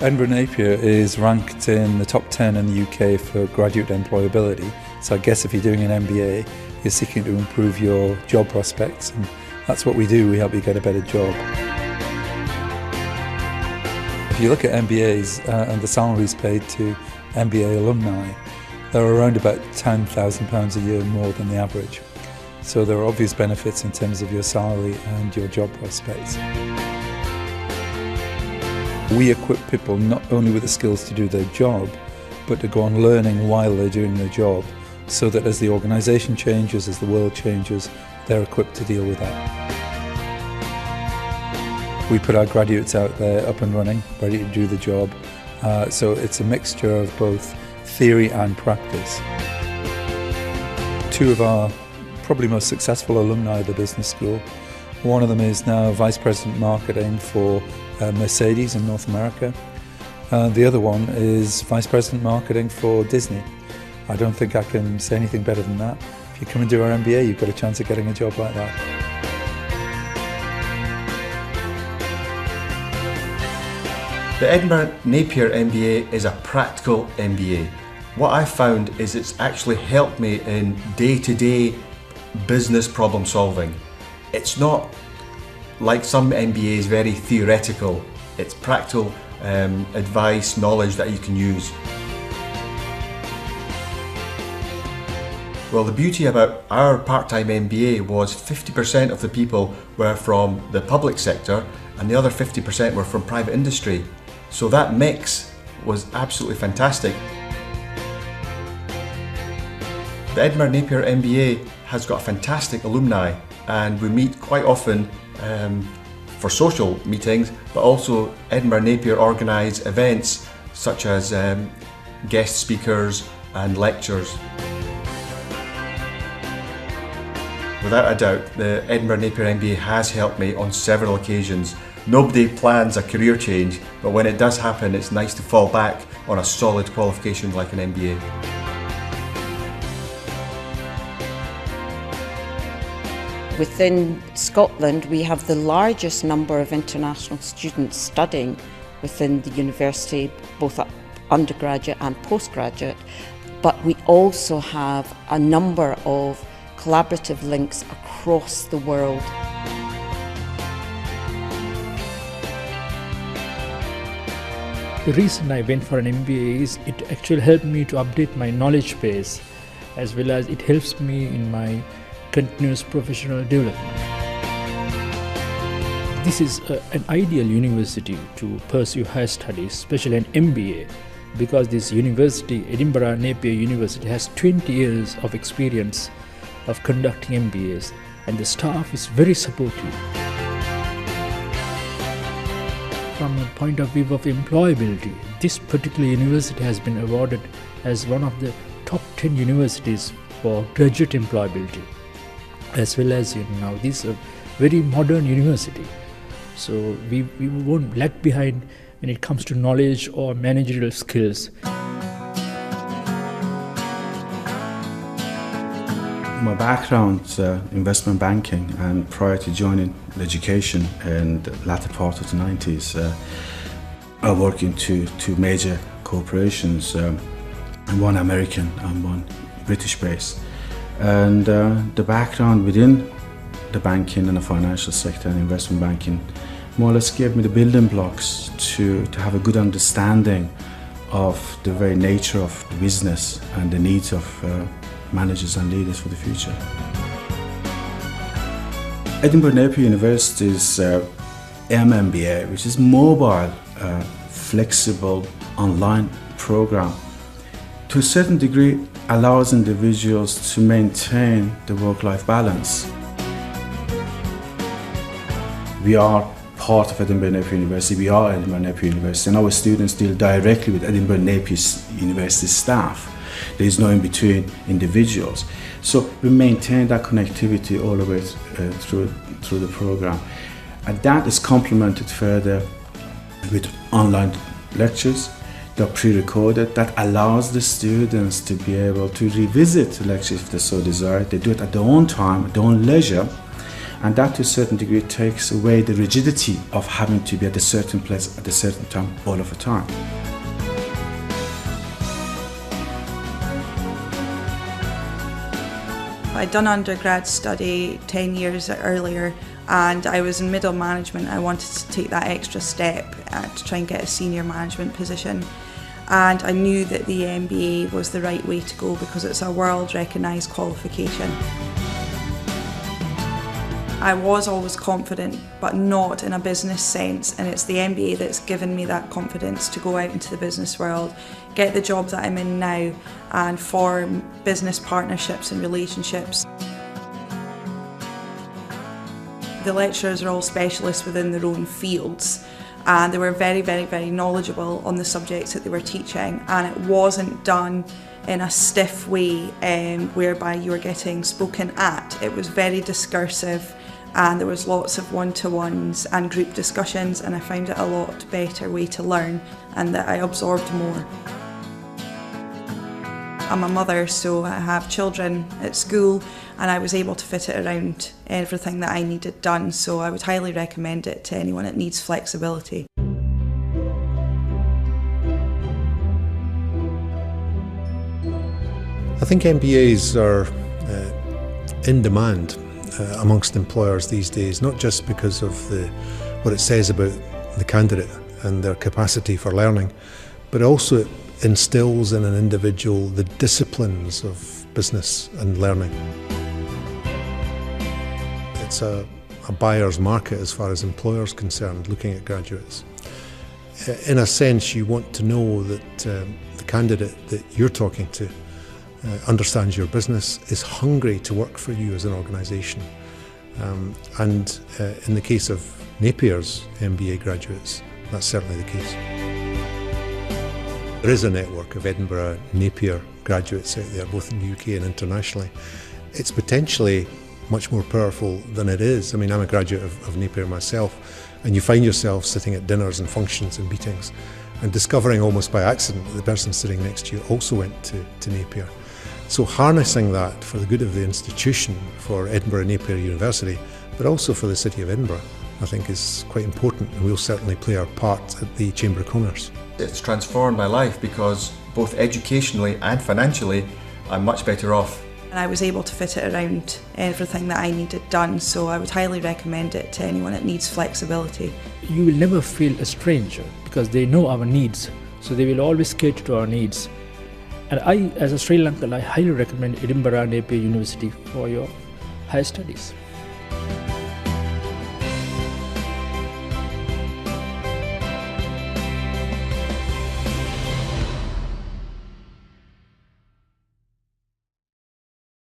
Edinburgh Napier is ranked in the top 10 in the UK for graduate employability. So I guess if you're doing an MBA, you're seeking to improve your job prospects, and that's what we do. We help you get a better job. If you look at MBAs and the salaries paid to MBA alumni, they're around about £10,000 a year more than the average. So there are obvious benefits in terms of your salary and your job prospects. We equip people not only with the skills to do their job, but to go on learning while they're doing their job, so that as the organisation changes, as the world changes, they're equipped to deal with that. We put our graduates out there up and running, ready to do the job, so it's a mixture of both theory and practice. Two of our probably most successful alumni of the business school. One of them is now Vice President Marketing for Mercedes in North America. The other one is Vice President Marketing for Disney. I don't think I can say anything better than that. If you come and do our MBA, you've got a chance of getting a job like that. The Edinburgh Napier MBA is a practical MBA. What I've found is it's actually helped me in day-to-day business problem solving. It's not like some MBAs, very theoretical. It's practical advice, knowledge that you can use. Well, the beauty about our part-time MBA was 50% of the people were from the public sector and the other 50% were from private industry. So that mix was absolutely fantastic. The Edinburgh Napier MBA has got fantastic alumni, and we meet quite often for social meetings, but also Edinburgh Napier organise events such as guest speakers and lectures. Without a doubt, the Edinburgh Napier MBA has helped me on several occasions. Nobody plans a career change, but when it does happen, it's nice to fall back on a solid qualification like an MBA. Within Scotland, we have the largest number of international students studying within the university, both undergraduate and postgraduate, but we also have a number of collaborative links across the world. The reason I went for an MBA is it actually helped me to update my knowledge base, as well as it helps me in my continuous professional development. This is an ideal university to pursue higher studies, especially an MBA, because this university, Edinburgh Napier University, has 20 years of experience of conducting MBAs, and the staff is very supportive. From a point of view of employability, this particular university has been awarded as one of the top 10 universities for graduate employability, as well as this is a very modern university. So we won't lag behind when it comes to knowledge or managerial skills. My background is investment banking, and prior to joining education in the latter part of the 90s, I worked in two major corporations, one American and one British based. And the background within the banking and the financial sector and investment banking more or less gave me the building blocks to have a good understanding of the very nature of the business and the needs of managers and leaders for the future. Edinburgh Napier University's MBA, which is mobile, flexible, online program, to a certain degree allows individuals to maintain the work-life balance. We are part of Edinburgh Napier University, we are Edinburgh Napier University, and our students deal directly with Edinburgh Napier University staff. There is no in-between individuals. So we maintain that connectivity all the way through the program. And that is complemented further with online lectures. They're pre-recorded. That allows the students to be able to revisit the lectures if they so desire. They do it at their own time, at their own leisure. And that to a certain degree takes away the rigidity of having to be at a certain place at a certain time all of the time. I'd done undergrad study 10 years earlier, and I was in middle management. I wanted to take that extra step to try and get a senior management position. And I knew that the MBA was the right way to go because it's a world recognised qualification. I was always confident, but not in a business sense, and it's the MBA that's given me that confidence to go out into the business world, get the job that I'm in now, and form business partnerships and relationships. The lecturers are all specialists within their own fields, and they were very, very, very knowledgeable on the subjects that they were teaching, and it wasn't done in a stiff way whereby you were getting spoken at. It was very discursive, and there was lots of one-to-ones and group discussions, and I found it a lot better way to learn and that I absorbed more. I'm a mother, so I have children at school, and I was able to fit it around everything that I needed done, so I would highly recommend it to anyone that needs flexibility. I think MBAs are in demand amongst employers these days, not just because of what it says about the candidate and their capacity for learning, but also it instills in an individual the disciplines of business and learning. It's a buyer's market as far as employers are concerned, looking at graduates. In a sense, you want to know that the candidate that you're talking to understands your business, is hungry to work for you as an organisation. And in the case of Napier's MBA graduates, that's certainly the case. There is a network of Edinburgh Napier graduates out there, both in the UK and internationally. It's potentially much more powerful than it is. I mean, I'm a graduate of Napier myself, and you find yourself sitting at dinners and functions and meetings and discovering almost by accident that the person sitting next to you also went to Napier. So harnessing that for the good of the institution, for Edinburgh Napier University, but also for the City of Edinburgh, I think is quite important, and we'll certainly play our part at the Chamber of Commerce. It's transformed my life because both educationally and financially, I'm much better off. And I was able to fit it around everything that I needed done, so I would highly recommend it to anyone that needs flexibility. You will never feel a stranger because they know our needs, so they will always cater to our needs. And I, as a Sri Lankan, I highly recommend Edinburgh Napier University for your higher studies.